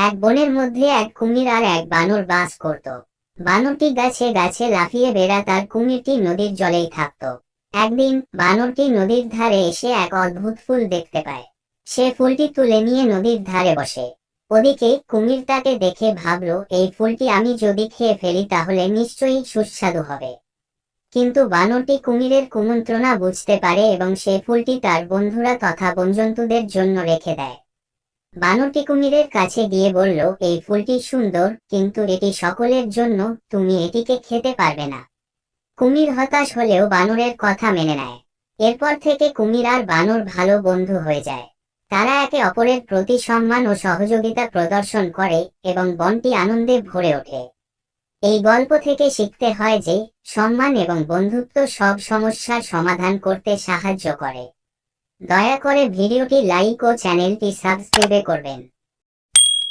এক বনের মধ্যে এক কুমির আর এক বানর বাস করত। বানরটি গাছে গাছে লাফিয়ে বেড়াত আর কুমিরটি নদীর জলেই থাকত। একদিন বানরটি নদীর ধারে এসে এক অদ্ভুত ফুল দেখতে পায়। সে ফুলটি তুলে নিয়ে নদীর ধারে বসে। ওদিকে কুমির তাকে দেখে ভাবল, এই ফুলটি আমি যদি খেয়ে ফেলি তাহলে নিশ্চয়ই সুস্বাদু হবে। কিন্তু বানরটি কুমিরের কুমন্ত্রণা বুঝতে পারে এবং সে ফুলটি তার বন্ধুরা তথা বনজন্তুদের জন্য রেখে দেয়। বানরটি কুমিরের কাছে গিয়ে বলল, এই ফুলটি সুন্দর, কিন্তু এটি সকলের জন্য, তুমি এটিকে খেতে পারবে না। কুমির হতাশ হলেও বানরের কথা মেনে নেয়। এরপর থেকে কুমির আর বানর ভালো বন্ধু হয়ে যায়। তারা একে অপরের প্রতি সম্মান ও সহযোগিতা প্রদর্শন করে এবং বনটি আনন্দে ভরে ওঠে। এই গল্প থেকে শিখতে হয় যে সম্মান এবং বন্ধুত্ব সব সমস্যার সমাধান করতে সাহায্য করে। দয়া করে ভিডিওটি লাইক ও চ্যানেলটি সাবস্ক্রাইব করবেন।